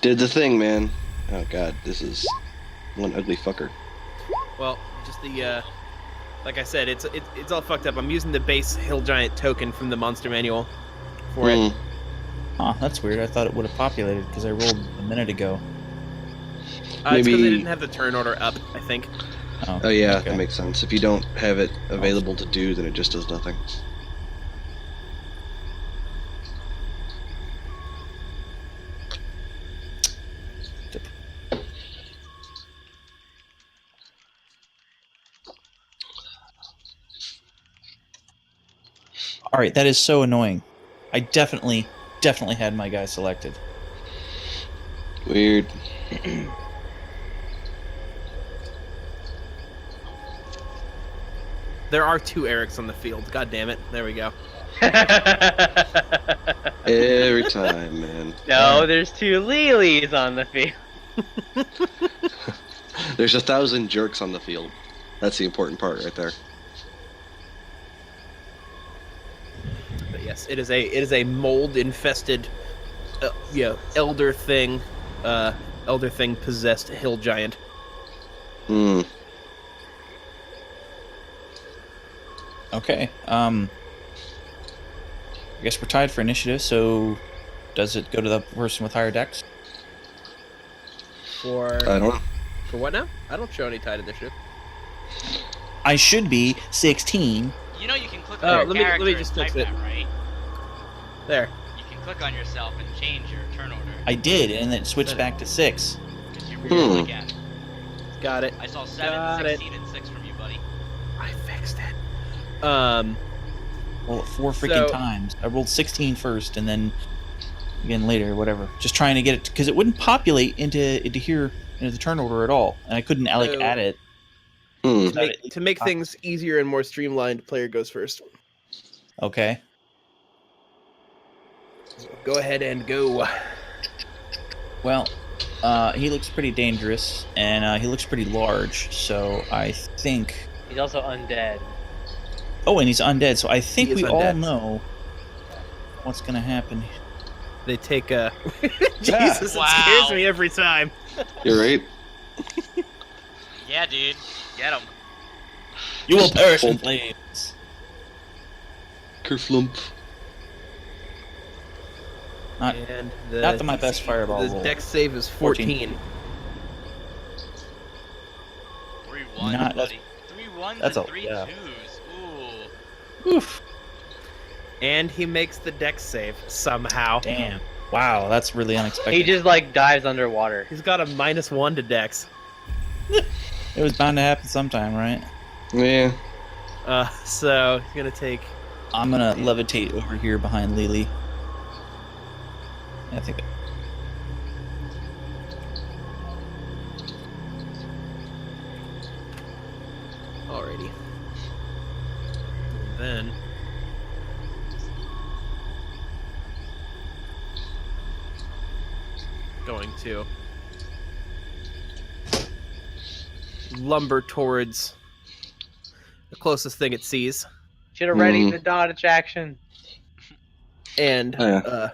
Did the thing, man. Oh god, this is one ugly fucker. Well, just the like I said, it's all fucked up. I'm using the base hill giant token from the monster manual for it. Oh, that's weird. I thought it would have populated because I rolled a minute ago. It's because Maybe- they didn't have the turn order up, I think. Oh yeah, okay. that makes sense. If you don't have it available to do, then it just does nothing. All right, that is so annoying. I definitely had my guy selected. Weird. There are two Erics on the field. God damn it. There we go. Every time, man. No, there's two Lilies on the field. There's 1,000 jerks on the field. That's the important part right there. But yes, it is a mold infested, elder thing possessed hill giant. Hmm. Okay. I guess we're tied for initiative. So, does it go to the person with higher dex? For I don't know. for what now? I don't show any tied initiative. I should be 16. You know you can click Oh, on your let me character just and fix type it. that, right? There. You can click on yourself and change your turn order. I did, and then it switched back to 6. Because you roll Hmm. again. Got it. I saw 7, Got 16, and 6 from you, buddy. I fixed it. Roll it 4 freaking So- times. I rolled 16 first, and then again later, whatever. Just trying to get it because it wouldn't populate into here into the turn order at all, and I couldn't So- add it. Hmm. To make things easier and more streamlined, player goes first. Okay. So go ahead and go. Well, he looks pretty dangerous, and he looks pretty large. So I think. He's also undead. Oh, and he's undead. So I think He is we all undead. know what's gonna happen. They take a. Jesus, Wow. it scares me every time. You're right. Yeah, dude. Get him. You will perish in flames. Kerflump. Not, And not my best fireball The roll. dex save is 14. 3 1s, Not- that's- buddy. 3 1s that's and a- 3 yeah. 2s. Ooh. Oof. And he makes the dex save somehow. Damn. Wow, that's really unexpected. He just like dives underwater. He's got a -1 to dex. It was bound to happen sometime, right? Yeah. So he's gonna take. I'm gonna levitate over here behind Lily. I think. Alrighty. And then. Going to lumber towards the closest thing it sees, Should have readied Mhm. the dodge action. and Oh, yeah.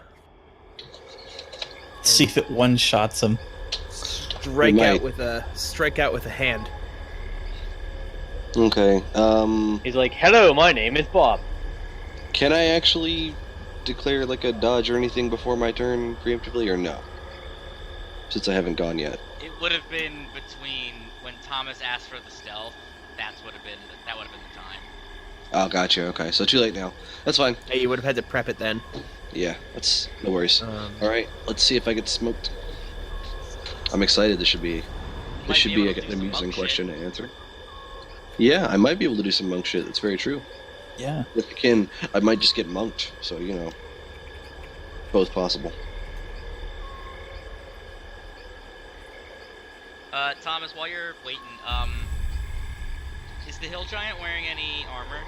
See if it one shots him. strike might. out with a hand. Okay. He's like, "Hello, my name is Bob." Can I actually declare like a dodge or anything before my turn preemptively, or no? Since I haven't gone yet. It would have been between when Thomas asked for the stealth. That would have been the time. Oh, gotcha. Okay, so too late now. That's fine. Hey, you would have had to prep it then. Yeah, that's no worries. Um, All right, let's see if I get smoked. I'm excited. This should be Might be able to do an some amusing monk question to answer. Yeah, I might be able to do some monk shit. That's very true. Yeah. If I can, I might just get monked. So both possible. Thomas, while you're waiting, is the hill giant wearing any armor?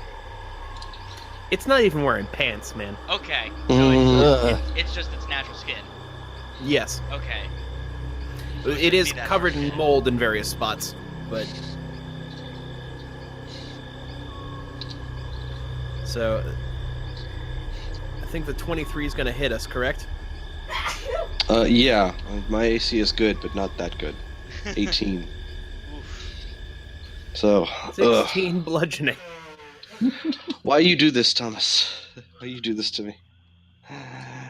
it's not even wearing pants, man. Okay. Mm. It's just its natural skin. Yes, Okay. So it shouldn't is be that covered hard to in get. mold in various spots, but so I think the 23 is going to hit us, correct? Yeah, my AC is good, but not that good. 18. Oof. So, 16 bludgeoning. why you do this, Thomas? Why you do this to me?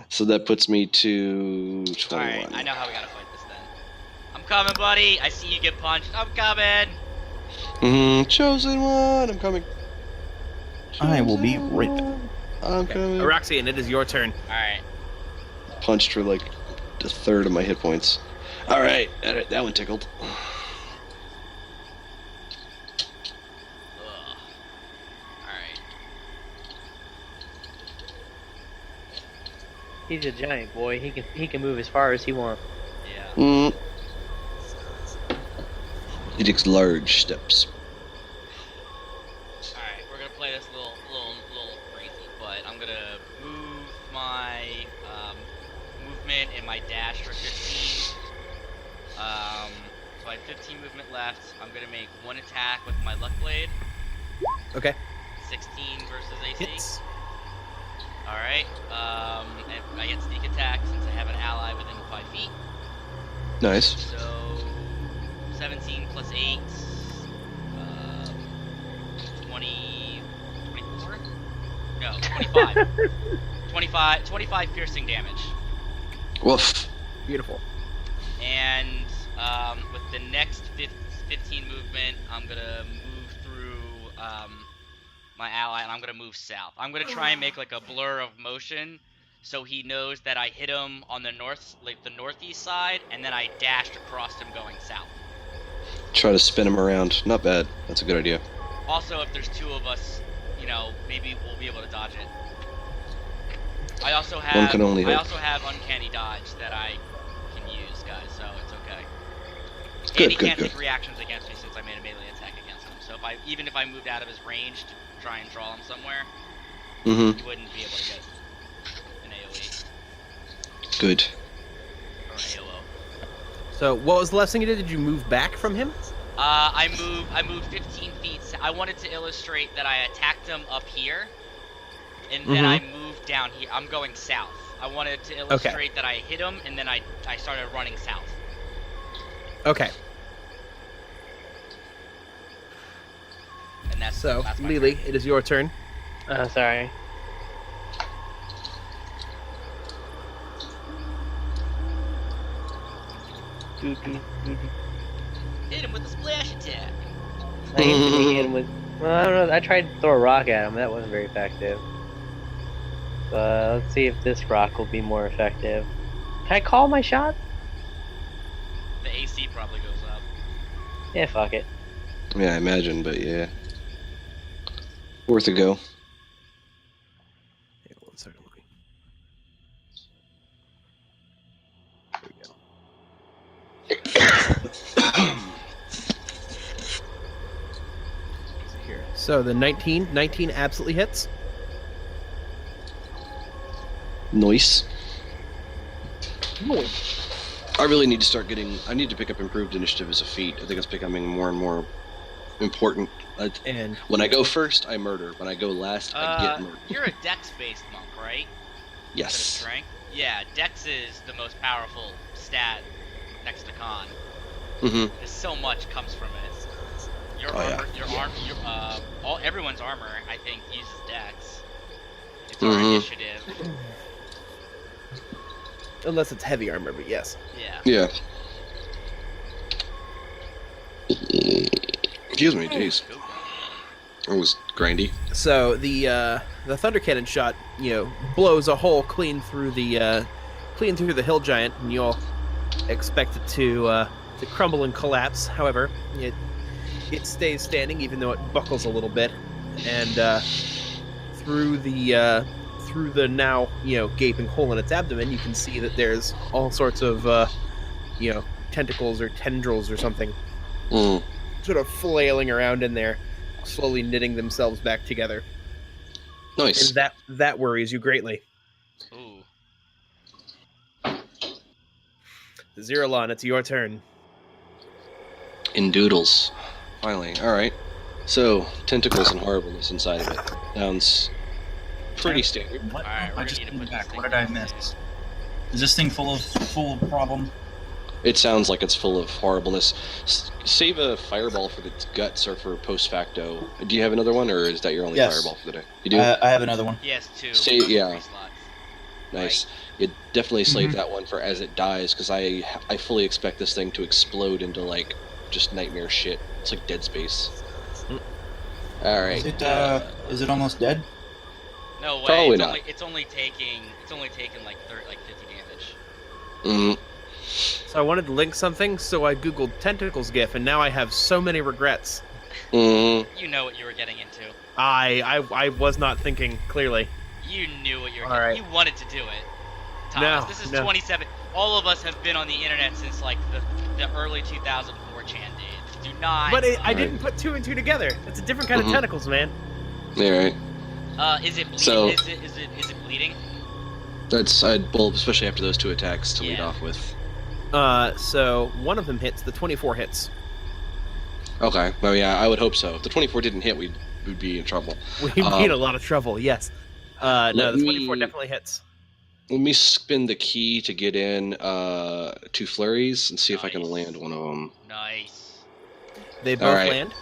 So that puts me to 21. Alright, I know how we gotta fight this then. I'm coming, buddy. I see you get punched. I'm coming. Chosen one, I'm coming. I will be Chosen right back. one, I'm coming. Araxian, it is your turn. Alright. Punched for like a third of my hit points. All right, that one tickled. Ugh. Alright. He's a giant boy. He can move as far as he wants. Yeah. He takes large steps. Alright, we're gonna play this a little crazy, but I'm gonna move my movement and my dash for 15. So I have 15 movement left. I'm gonna make one attack with my luck blade. Okay. 16 versus AC. Hits. Alright. And I get sneak attack since I have an ally within 5 feet. Nice. So 17 plus 8. 24? No, 25. 25 piercing damage. Woof. Beautiful. And with the next 15 movement, I'm gonna move through my ally, and I'm gonna move south. I'm gonna try and make like a blur of motion, so he knows that I hit him on the northeast side, and then I dashed across him going south. Try to spin him around. Not bad. That's a good idea. Also, if there's two of us, you know, maybe we'll be able to dodge it. I also have One can only hope. uncanny dodge that I can use, guys, so it's okay. Good, and he good, can't good. take reactions against me since I made a melee attack against him. So even if I moved out of his range to try and draw him somewhere, Mm-hmm. he wouldn't be able to get an AoE Good. or AoO. So, what was the last thing you did? Did you move back from him? I moved 15 feet. I wanted to illustrate that I attacked him up here, and then I moved down here. I'm going south. I wanted to illustrate that I hit him, and then I started running south. Okay. And that's So, my Lily, turn. it is your turn. Sorry. Hit him with a splash attack. I ain't gonna hit him with. Well, I don't know. I tried to throw a rock at him. That wasn't very effective. Let's see if this rock will be more effective. Can I call my shot? The AC probably goes up. Yeah, fuck it. Yeah, I imagine, but yeah. Worth a go. Hang on one second. There we go. Here. So the 19 absolutely hits. Nice. I really need to start getting. I need to pick up improved initiative as a feat. I think it's becoming more and more important. And When I go first, I murder. When I go last, I get murdered. You're a dex-based monk, right? Instead of Yes. strength? Yeah, dex is the most powerful stat next to con. Mm-hmm. Because so much comes from it. Your Oh, yeah. armor, everyone's armor, I think, uses dex. It's our Mhm. initiative. unless it's heavy armor, but yes. Yeah. Yeah. Excuse me, jeez. It was grindy. So the thunder cannon shot, blows a hole clean through the hill giant, and you all expect it to crumble and collapse. However, it stays standing, even though it buckles a little bit, and through the now gaping hole in its abdomen, you can see that there's all sorts of tentacles or tendrils or something Mm. sort of flailing around in there, slowly knitting themselves back together. Nice. And that worries you greatly. Ooh. Zeralon, it's your turn. In doodles. Finally. Alright. So, tentacles and horribleness inside of it. Sounds pretty standard. What? Alright, we're I just gonna need to came put back. this What thing did I in. miss? Is this thing full of problem? It sounds like it's full of horribleness. Save a fireball for its guts or for post facto. Do you have another one, or is that your only Yes. fireball for the day? You do? I have another one. He has 2. Yeah. 3 slots. Nice. You definitely save that one for as it dies, because I fully expect this thing to explode into like just nightmare shit. It's like Dead Space. All right. Is it almost dead? No way. Probably not. It's only taking like 50 damage. Mhm. So I wanted to link something, so I googled tentacles gif, and now I have so many regrets. Mhm. You know what you were getting into. I was not thinking clearly. You knew what you were All getting. right. You wanted to do it. Thomas, No, this is no. 27. All of us have been on the internet since like the early 2004 days. Do not. But I didn't put 2 and 2 together. It's a different kind Mhm. of tentacles, man. Yeah, right. Is it bleeding? So- is it bleeding? That's well, especially after those 2 attacks to lead Yeah. off with. So one of them hits. The 24 hits. Okay. Well, yeah, I would hope so. If the 24 didn't hit, we'd be in trouble. We'd be in a lot of trouble. Yes. No, let the 24 me- definitely hits. Let me spin the key to get in 2 flurries and see if I can Nice. land one of them. Nice. They both Alright. land.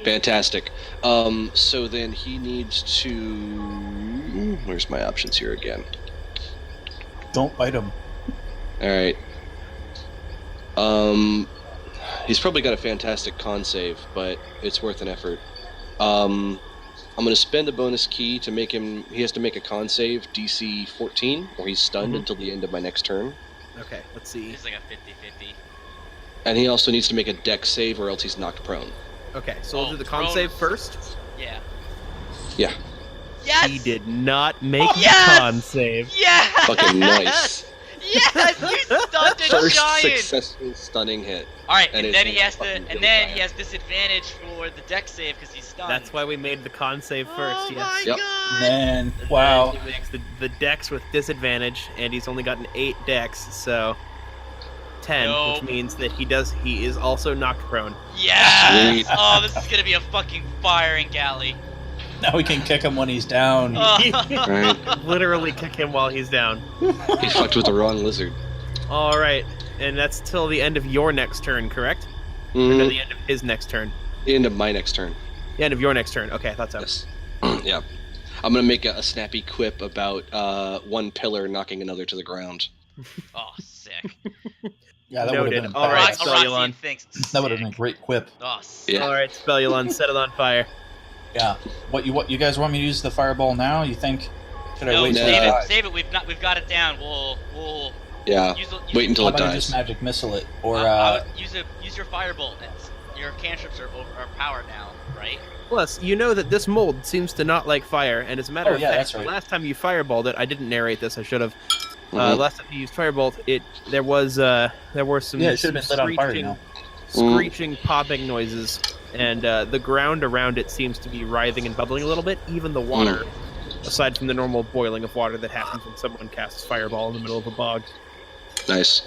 Fantastic. So then he needs to. Where's my options here again? Don't bite him. All right. He's probably got a fantastic con save, but it's worth an effort. I'm going to spend the bonus key to make him. He has to make a con save DC 14, or he's stunned Mhm. until the end of my next turn. Okay, let's see. It's like a 50-50. And he also needs to make a dex save, or else he's knocked prone. Okay, so we'll Oh, do the con prone. save first. Yeah. Yeah. Yes. He did not make Yes! the con save. Yes. Fucking nice. Yes, you stunned a First giant. successful stunning hit. All right, and and it's then he gonna has to, fucking and kill then the he has disadvantage for the dex save because he's stunned. That's why we made the con save first. Oh yes. my Yep. god. Man, And wow. then he makes the dex with disadvantage, and he's only got an 8 dex, so 10, Nope. which means that he is also knocked prone. Yes. Sweet. Oh, this is gonna be a fucking firing galley. Now we can kick him when he's down. Right. Literally kick him while he's down. He fucked with the wrong lizard. All right, and that's till the end of your next turn, correct? Or Mhm. no, the end of his next turn. The end of my next turn. The end of your next turn. Okay, I thought so. Yes. Yeah. I'm gonna make a snappy quip about one pillar knocking another to the ground. Oh, sick. Yeah, that would Noted. have been a All right, badass- so you- Araxian thinks it's That would have been a sick. great quip. Oh, sick. Yeah. All right, Spelulon, set it on fire. Yeah. What you guys want me to use the fireball now? You think? Should I No, wait till no. it save it. dies? Save it. We've got it down. We'll Yeah. use Wait until How it about I dies. just magic missile it, or I would use your firebolt. Your cantrips are powered now, right? Plus, you know that this mold seems to not like fire, and as a matter Oh, of yeah, fact, that's right. the last time you fireballed it, I didn't narrate this. I should have. Mhm. Last time you used firebolt, there were some yeah, it should have been lit on fire screeching, now. screeching, popping noises, and the ground around it seems to be writhing and bubbling a little bit. Even the water, aside from the normal boiling of water that happens when someone casts fireball in the middle of a bog. Nice.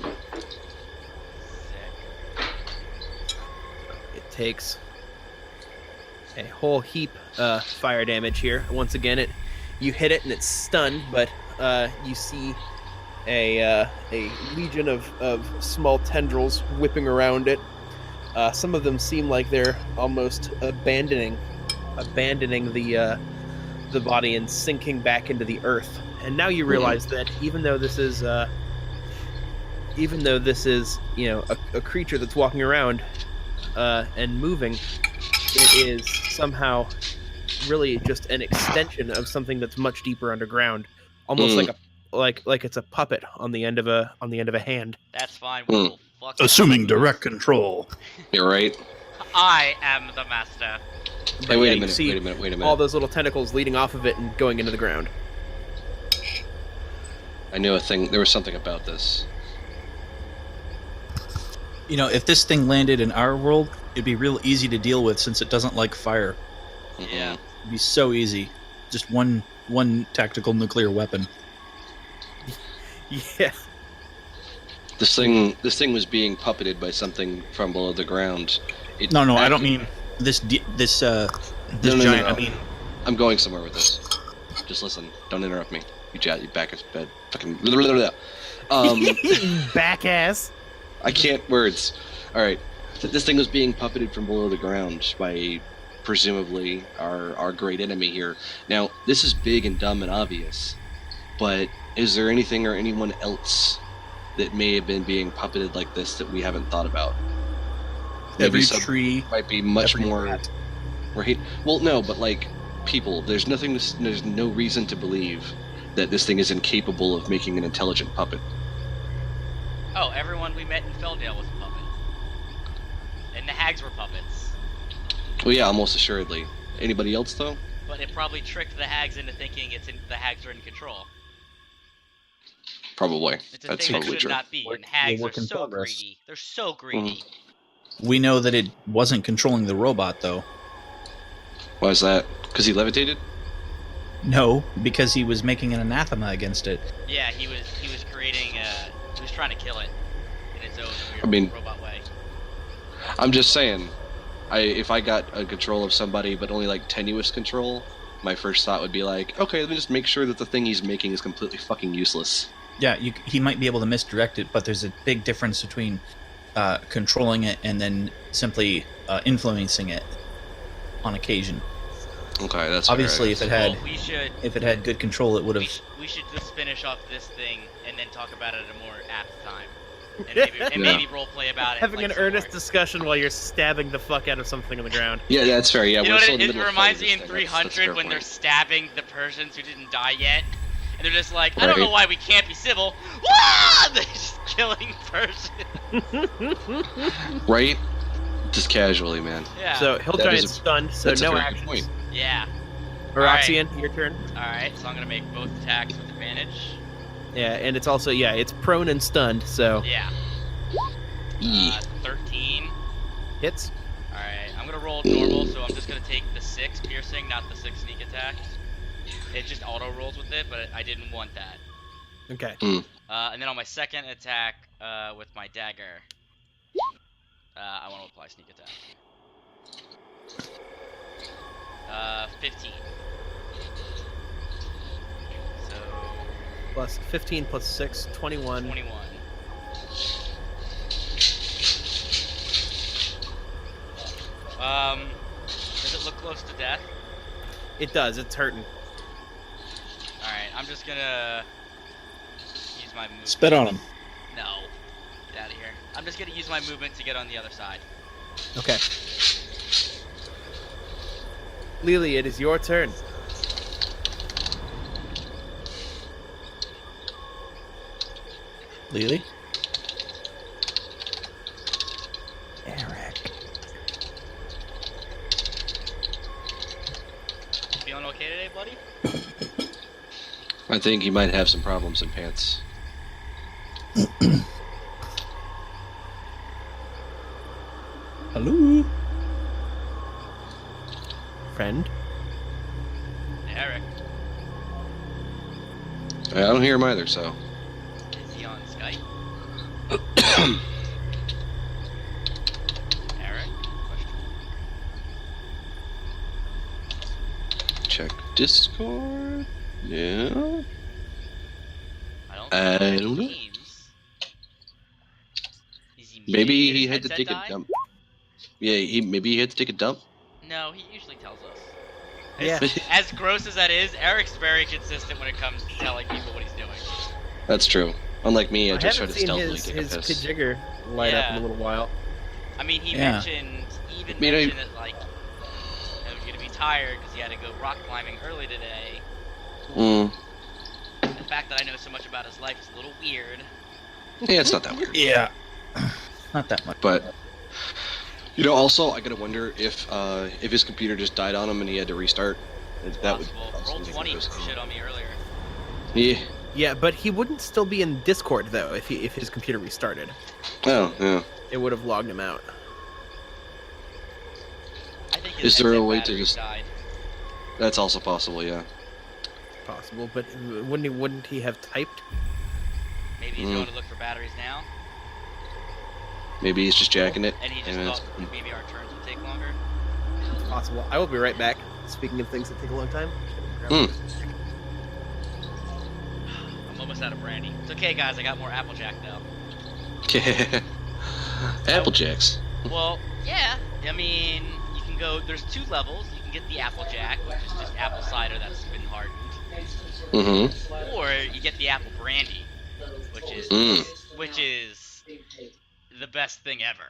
Sick. It takes a whole heap fire damage here. Once again, you hit it and it's stunned, but you see a legion of small tendrils whipping around it. Some of them seem like they're almost abandoning the body and sinking back into the earth. And now you realize that even though this is a creature that's walking around and moving, it is somehow really just an extension of something that's much deeper underground, almost like it's a puppet on the end of a hand. That's fine. We'll fuck. Assuming direct control. You're right. I am the master. But Hey, wait yeah, a you minute. see Wait a minute. Wait a minute. all those little tentacles leading off of it and going into the ground. I knew a thing. There was something about this. You know, if this thing landed in our world, it'd be real easy to deal with since it doesn't like fire. Mhm. Yeah. It'd be so easy. Just one tactical nuclear weapon. Yeah. This thing was being puppeted by something from below the ground. It No, I don't acted- mean this No, giant. no. I mean, I'm going somewhere with this. Just listen. Don't interrupt me. you back as bed. Fucking. Blah, blah, blah, blah. Back ass. I can't words. All right, this thing was being puppeted from below the ground by presumably our great enemy here. Now, this is big and dumb and obvious, but is there anything or anyone else that may have been being puppeted like this that we haven't thought about? Every some tree, might be much every more. rat. Right? Well, no, but like people, there's no reason to believe that this thing is incapable of making an intelligent puppet. Oh, everyone we met in Feldale was a puppet. And the hags were puppets. Well, yeah, almost assuredly. Anybody else though? But it probably tricked the hags into thinking the hags are in control. Probably. It's a That's thing that probably should true. not be. Work- And hags work are in so progress. greedy. They're so greedy. We know that it wasn't controlling the robot, though. Why is that? Because he levitated? No, because he was making an anathema against it. Yeah, he was creating he was trying to kill it in its own weird I mean- robot way. I'm just saying, if I got a control of somebody, but only like tenuous control, my first thought would be like, okay, let me just make sure that the thing he's making is completely fucking useless. Yeah, he might be able to misdirect it, but there's a big difference between controlling it and then simply influencing it on occasion. Okay, that's Obviously, fair. Well, we should if it had good control, it would have. we should just finish off this thing and then talk about it at a more apt time. And Yeah. maybe role play about it. Having like, an some earnest more. discussion while you're stabbing the fuck out of something on the ground. Yeah, that's fair. Yeah, You know we're what still in the it middle of reminds me fighting in this thing. That's a 300 fair when they're point. stabbing the Persians who didn't die yet, and they're just like, I don't know Right. why we can't be civil. Wah! They're just killing Persians. Right? Just casually, man. Yeah. So Hill That is Giant's a- stunned, so That's a no very good actions. point. yeah. Roxian, your turn. All right. So I'm gonna make both attacks with advantage. Yeah, and it's also it's prone and stunned, so Yeah. Yee. 13. hits. All right. I'm gonna roll normal, so I'm just gonna take the 6 piercing, not the 6 sneak attack. It just auto rolls with it, but I didn't want that. Okay. And then on my second attack with my dagger, I want to apply sneak attack. 15. So Plus 15 plus 6, 21. 21. Does it look close to death? It does, it's hurting. Alright, I'm just gonna use my movement. Spit on him. No. Get out of here. I'm just gonna use my movement to get on the other side. Okay. Lily, it is your turn. Lily? Eric. Feeling okay today, buddy? I think he might have some problems in pants. Hello? Friend. Eric, I don't hear him either, so. is he on Skype? Eric? Question. Check Discord. Yeah. I don't I know. don't know. Teams. Is he Maybe muted? Did he his had to headset take die? a dump. Yeah, maybe he had to take a dump. No, he usually tells us. Yeah. As gross as that is, Eric's very consistent when it comes to telling people what he's doing. That's true. Unlike me, I I just try haven't to seen stealthily his take a piss. Kajigger light up in Yeah. a little while. I mean, he Yeah. mentioned I mean, mentioned that like he was gonna be tired because he had to go rock climbing early today. Mm. The fact that I know so much about his life is a little weird. Yeah, it's not that weird. Yeah. Not that much. But also, I gotta wonder if his computer just died on him and he had to restart. That would Possible. also Roll make 20 it for shit on me earlier. Yeah. Yeah, but he wouldn't still be in Discord though if his computer restarted. Oh, yeah. It would have logged him out. I think his Is there a headset way to battery just- died. That's also possible, yeah. Possible, but wouldn't he have typed? Maybe he's Mm. going to look for batteries now, Maybe he's just jacking it. and he just Yeah, that's- thought maybe our turns would take longer. Possible. I will be right back. Speaking of things that take a long time. Hmm. almost out of brandy. It's okay, guys. I got more Applejack though. Applejacks. Well, yeah. I mean, you can go. There's 2 levels. You can get the Applejack, which is just apple cider that's been hardened, Mm-hmm. or you get the apple brandy, which is the best thing ever.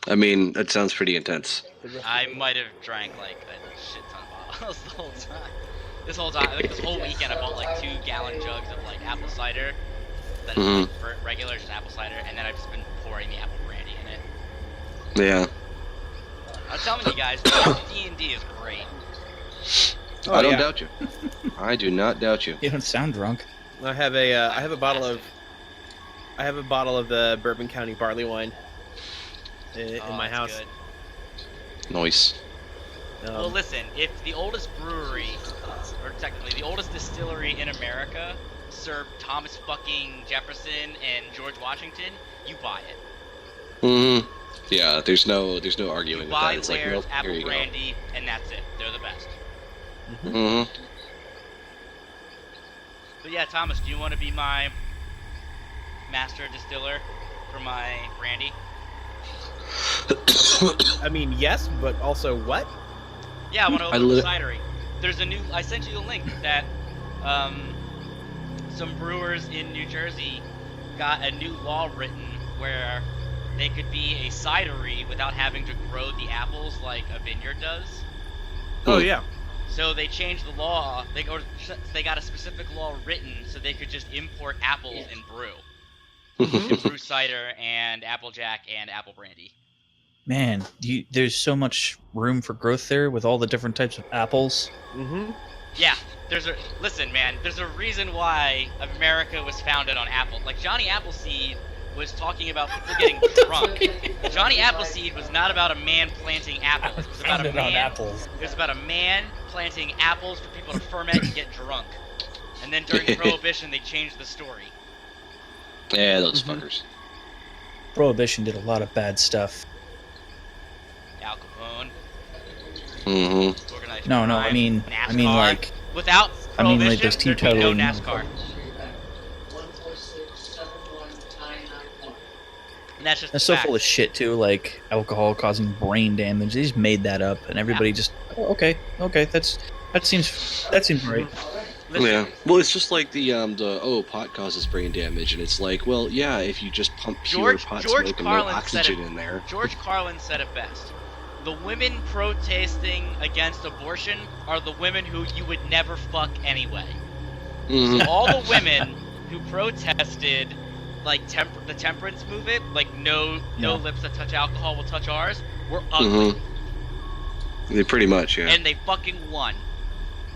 I mean, that sounds pretty intense. I might have drank like a shit ton of bottles the whole time. This whole weekend, I bought like 2-gallon jugs of like apple cider. That is like for regular, just apple cider, and then I've just been pouring the apple brandy in it. Yeah. I'm telling you guys, D&D is great. Oh, I don't yeah. doubt you. I do not doubt you. You don't sound drunk. I have a bottle of the Bourbon County barley wine in my that's house. Good. Nice. Well, listen, if the oldest brewery, or technically the oldest distillery in America, served Thomas fucking Jefferson and George Washington, you buy it. Mm-hmm. Yeah, there's no arguing You with buy that. It's like, Lair's nope, here apple you go. brandy, and that's it. They're the best. Mm-hmm. But yeah, Thomas, do you want to be my master distiller for my brandy? I mean, yes, but also what? Yeah, I want to I open li- a cidery. There's a new. I sent you a link that some brewers in New Jersey got a new law written where they could be a cidery without having to grow the apples like a vineyard does. Oh yeah. So they changed the law. They got a specific law written so they could just import apples and brew. And brew cider and Applejack and apple brandy. Man, there's so much room for growth there with all the different types of apples. Mm-hmm. Yeah, listen, man. There's a reason why America was founded on apple. Like Johnny Appleseed was talking about people getting drunk. Johnny Appleseed was not about a man planting apples. It was about a Founded on man. apples. It was about a man planting apples for people to ferment and get drunk. And then during Prohibition, they changed the story. Yeah, those fuckers. Prohibition did a lot of bad stuff. Al Capone, Mm-hmm. organized No, crime, I mean NASCAR. like Without I mean, Prohibition, like, those there'd be no teetotaling- NASCAR. And that's just that's a so fact. full of shit too. Like alcohol causing brain damage. They just made that up, and everybody just okay, that seems right. Listen, Yeah. Well, it's just like the pot causes brain damage, and it's like, well, yeah, if you just pump pure pot George smoke and no Carlin said oxygen it- in there. George Carlin said it best. The women protesting against abortion are the women who you would never fuck anyway. Mhm. So all the women who protested, like the temperance movement, like no lips that touch alcohol will touch ours, were ugly, Mhm. They pretty much, yeah. and they fucking won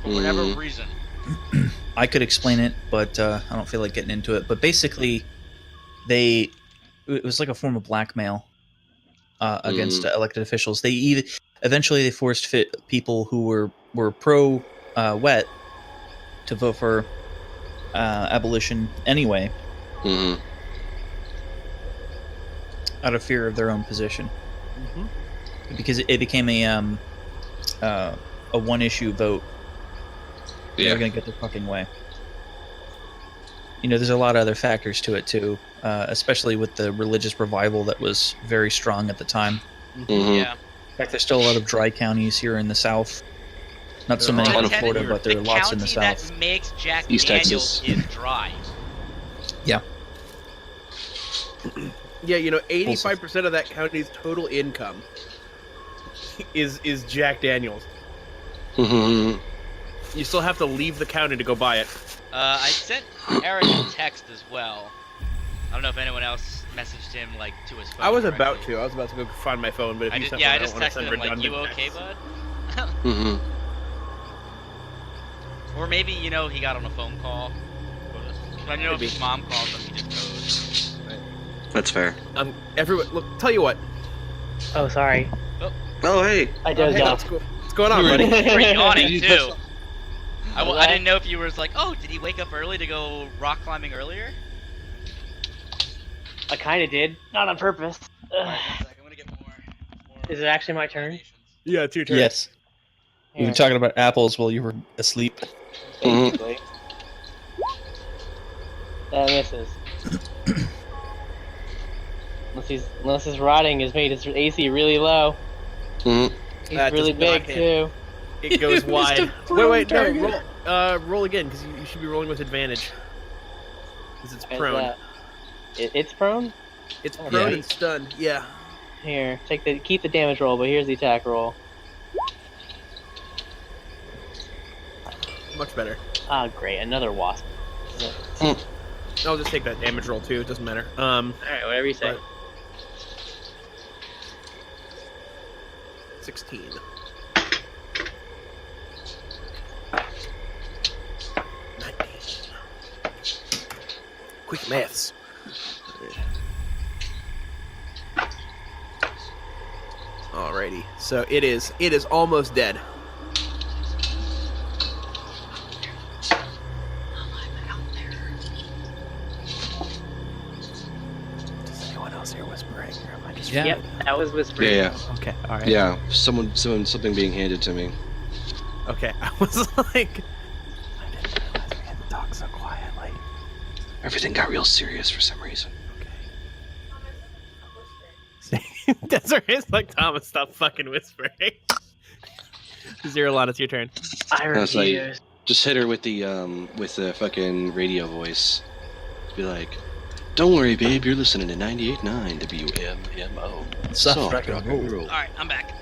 for whatever Mhm. reason. I could explain it, but I don't feel like getting into it. But basically, it was like a form of blackmail against elected officials. They eventually forced people who were pro wet to vote for abolition anyway, Mhm. out of fear of their own position, Mm-hmm. because it became a one-issue vote. They're Yeah. gonna get their fucking way. You know, there's a lot of other factors to it too, especially with the religious revival that was very strong at the time. Mhm. Yeah. In fact, there's still a lot of dry counties here in the South. Not so There many are. in Florida, but there are the lots in the county South. that makes Jack East Daniels Texas. is dry. Yeah, 85% of that county's total income is Jack Daniels. Mhm. You still have to leave the county to go buy it. I sent Eric a text as well. I don't know if anyone else messaged him like to his phone. I was directly. about to. I was about to go find my phone, but if I you just, sent yeah, one, I don't just wanna texted send him like, "You redundant okay, texts. bud?" Mhm. Or maybe he got on a phone call. I know if Maybe. his mom calls him, he just goes. That's fair. Everyone, look. Tell you what. Oh, sorry. Oh, hey. I dozed Hey, off. what's going on, You were- buddy? You were yawning You too. just- I didn't know if you were like, oh, did he wake up early to go rock climbing earlier? I kind of did. Not on purpose. Ugh. I'm gonna get more. Is it actually my turn? Yeah, it's your turn. Yes, we were talking about apples while you were asleep. Mhm. Basically. That misses. Unless his rotting has made his AC really low. Mhm. He's That really does not big hit. too. It goes Mr. wide. Prone Wait, no, target. roll again, because you should be rolling with advantage. Because it's Is prone. that- It's prone. It's Oh, prone yeah. and stunned. Yeah. Here, keep the damage roll, but here's the attack roll. Much better. Ah, great, another wasp. I'll just take that damage roll too. It doesn't matter. All right, whatever you say. But- 16. Quick maths. Alrighty. So it is almost dead. Does anyone else hear whispering? Or am I just Yeah. Yep, that was whispering. Yeah, Okay, alright. yeah. Something being handed to me. Okay, I was like, I didn't realize we had to talk so quietly. Everything got real serious for some reason. Okay. Desiree's like, Thomas, stop fucking whispering. Zero, it's your turn. I was like- refuse. Just hit her with the fucking radio voice. Be like, "Don't worry, babe. You're listening to 98.9 WMMO. Soft rock and roll. roll." All right, I'm back.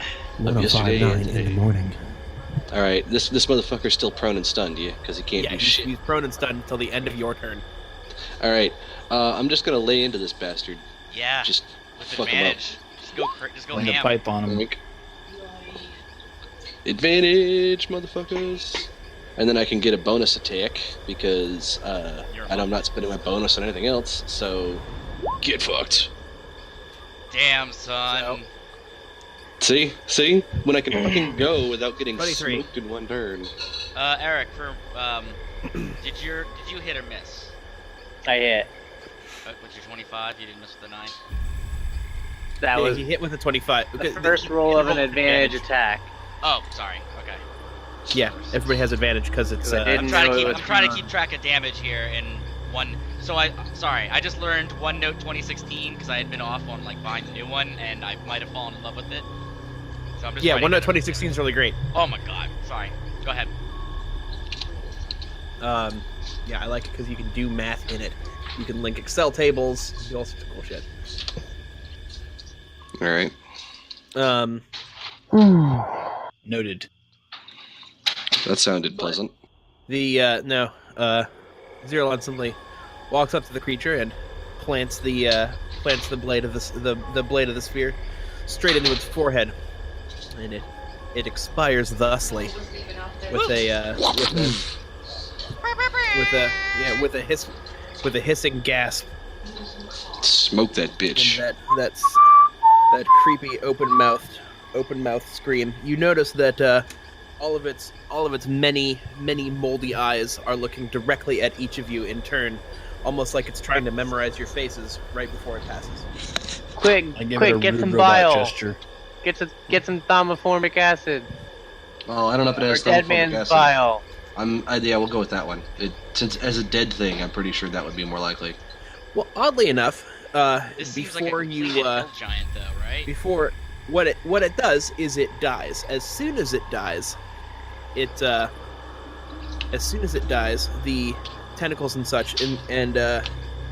Of yesterday and 105.9 in the today. morning. All right, this motherfucker's still prone and stunned, yeah, because he can't Yeah, do he's, shit. he's prone and stunned until the end of your turn. All right, I'm just gonna lay into this bastard. Yeah, Just with fuck him up. advantage. Just go Laying a ham. pipe on him. Wink. Advantage, motherfuckers. And then I can get a bonus attack because I'm not spending my bonus on anything else. So get fucked. Damn, son. See, when I can fucking go without getting 23. smoked in one turn. Eric, for did you hit or miss? I hit. With your 25, you didn't miss with the 9. That Yeah, was he hit with a 25. the Okay, first roll of an roll advantage advantage. attack. Oh, sorry. Okay. Yeah, everybody has advantage because it's. 'Cause I didn't I'm trying know to it keep. was I'm trying to gonna- keep track of damage here in one. So I just learned OneNote 2016 because I had been off on like buying the new one and I might have fallen in love with it. So I'm just Yeah, writing OneNote it. 2016 is really great. Oh my god. Sorry. Go ahead. Yeah, I like it because you can do math in it. You can link Excel tables, do all sorts of cool shit. All right. Noted. That sounded pleasant. Zero instantly walks up to the creature and plants the blade of the blade of the spear straight into its forehead, and it expires thusly with a hissing gasp. Smoke that bitch. And that creepy open mouthed scream. You notice that all of its many moldy eyes are looking directly at each of you in turn, almost like it's trying to memorize your faces right before it passes. Quick, I give it a get rude some robot bile. gesture. Get some thermoformic acid. Oh, I don't know if it Or has dead thermoformic man's acid. bile. Yeah, we'll go with that one. Since as a dead thing, I'm pretty sure that would be more likely. Well, oddly enough, This seems like a before completed you hill giant though, right? before what it does is it dies. As soon as it dies, the tentacles and such and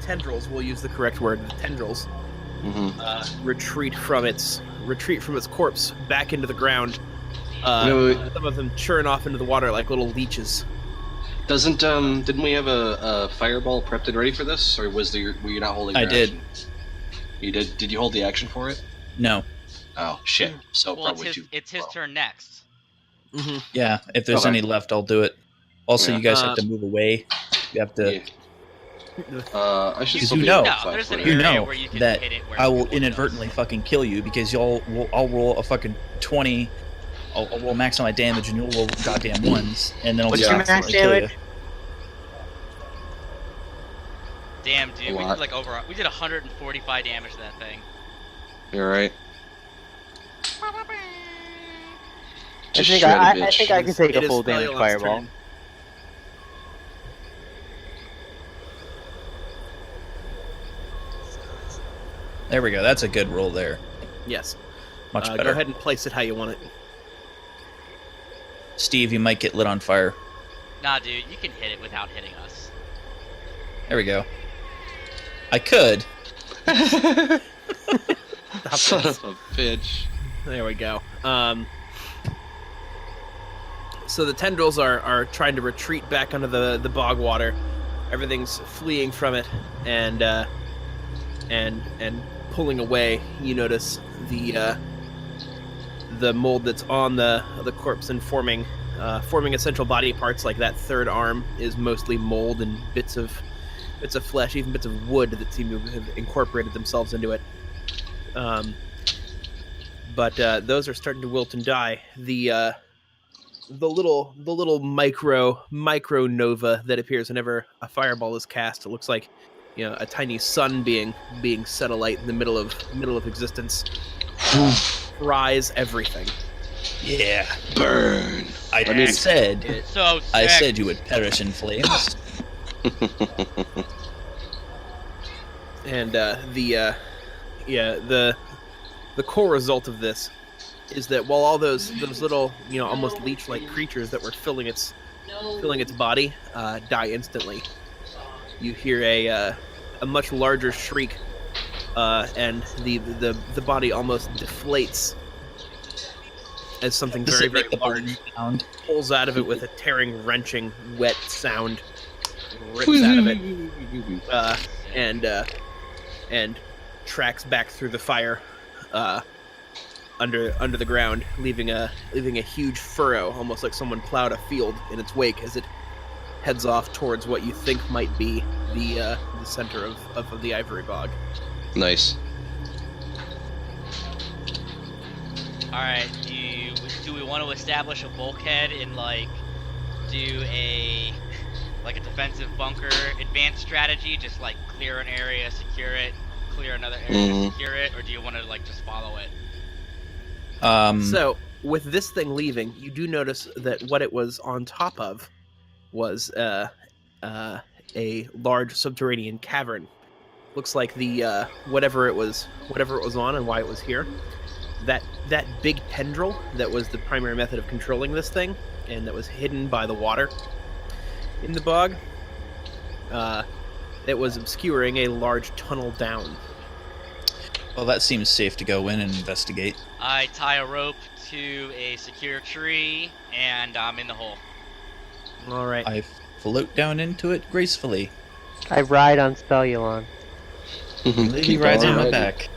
tendrils, we'll use the correct word, the tendrils Mm-hmm. retreat from its corpse back into the ground. No, Some of them churn off into the water like little leeches. didn't we have a fireball prepped and ready for this, or were you not holding? I your did. action? You did. Did you hold the action for it? No. Oh shit! So Well, probably too. it's his turn next. Mm-hmm. Yeah, if there's Okay. any left, I'll do it. Also, Yeah. you guys have to move away. You have to. Yeah. I should Because still you be know- able to No, fight there's for an it. You area know where you can that hit it where I will before it inadvertently does. fucking kill you because I'll roll a fucking 20. I'll roll max on my damage and you'll roll goddamn ones, and then I'll What's just your accidentally max kill you. damage? Damn, dude, A we lot. did like we did 145 damage to that thing. You're right. I Just think shred a I bitch. think I can take It a is full damage Thaliolon's fireball. turn. There we go. That's a good roll there. Yes. Much Go better. ahead and place it how you want it. Steve, you might get lit on fire. Nah, dude, you can hit it without hitting us. There we go. I could. Son of a bitch. There we go. So the tendrils are trying to retreat back under the bog water. Everything's fleeing from it, and pulling away. You notice the mold that's on the corpse and forming essential body parts, like that third arm is mostly mold and bits of flesh, even bits of wood that seem to have incorporated themselves into it. But those are starting to wilt and die. The little micro nova that appears whenever a fireball is cast. It looks like, a tiny sun being set alight in the middle of existence. Fries everything. Yeah. Burn. I mean- said It's so sick. I said you would perish in flames. And the core result of this is that while all those little, almost leech-like creatures that were filling its body die instantly, you hear a much larger shriek, and the body almost deflates as something Does very, it very make the large balloon sound? pulls out of it with a tearing, wrenching, wet sound, rips out of it, and tracks back through the fire under the ground, leaving a huge furrow, almost like someone plowed a field in its wake as it heads off towards what you think might be the center of the Ivory Bog. Nice. All right, do we want to establish a bulkhead and do a defensive bunker advanced strategy, just clear an area, secure it, clear another area, secure it, or do you want to just follow it? So, with this thing leaving, you do notice that what it was on top of was a large subterranean cavern. Looks like the whatever it was on and why it was here. That big tendril that was the primary method of controlling this thing, and that was hidden by the water in the bog. It was obscuring a large tunnel down. Well, that seems safe to go in and investigate. I tie a rope to a secure tree, and I'm in the hole. All right. I float down into it gracefully. I ride on Spellulon. He Keep rides on on my riding. back.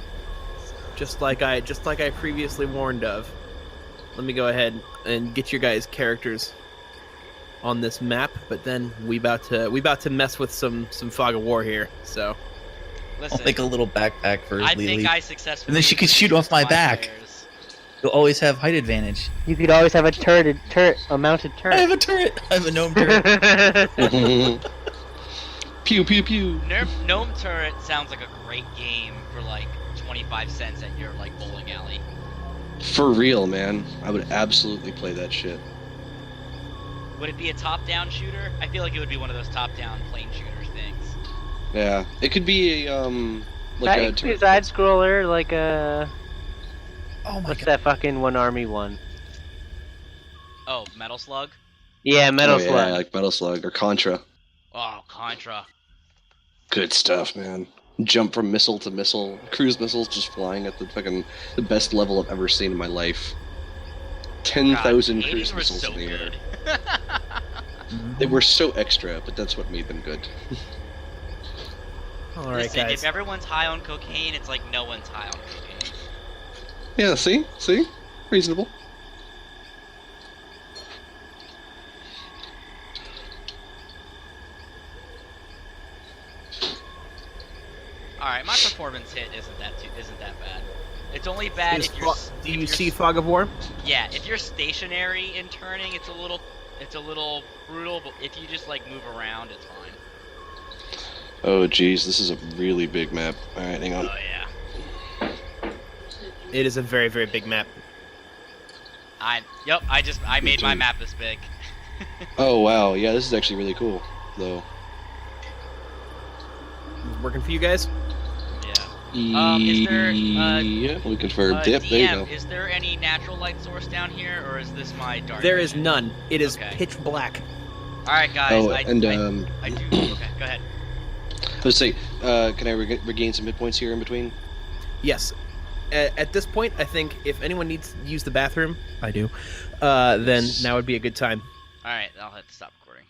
Just like I previously warned of. Let me go ahead and get your guys' characters on this map, but then we about to mess with some fog of war here. So Listen, I'll make a little backpack for I Lily. think I successfully. And then she can shoot off my back. Fires. You'll always have height advantage. You could always have a mounted I turret. have a turret. I have a gnome turret. Pew pew pew. Gnome Turret sounds like a great game for 25 cents at your bowling alley. For real, man. I would absolutely play that shit. Would it be a top-down shooter? I feel like it would be one of those top-down plane shooter things. Yeah. It could be a That could be a side scroller, like Oh my what's god. that fucking One Army one? Oh, Metal Slug? Yeah, Metal Yeah, Slug. like Metal Slug or Contra. Oh, Contra. Good stuff, man. Jump from missile to missile. Cruise missiles just flying at the best level I've ever seen in my life. 10,000 God, cruise 80s were missiles so in the air. good. They were so extra, but that's what made them good. all right, Listen, guys. if everyone's high on cocaine, it's like no one's high on cocaine. Yeah, see? Reasonable. Alright, my performance hit isn't that bad. It's only bad if you're... Do you see fog of war? Yeah, if you're stationary in turning, it's a little brutal, but if you just move around, it's fine. Oh, geez, this is a really big map. Alright, hang on. Oh yeah. It is a very, very big map. I made my map this big. Oh, wow. Yeah, this is actually really cool, though. Working for you guys? Yeah. Is there, yeah, let me confirm. Yep, there you DM, go. is there any natural light source down here, or is this my dark? There is vision? none. It is Okay. pitch black. All right, guys. Oh, I and do. Okay, go ahead. let's say, can I regain some hit points here in between? Yes. At this point, I think if anyone needs to use the bathroom, I do. Then now would be a good time. All right, I'll hit stop recording.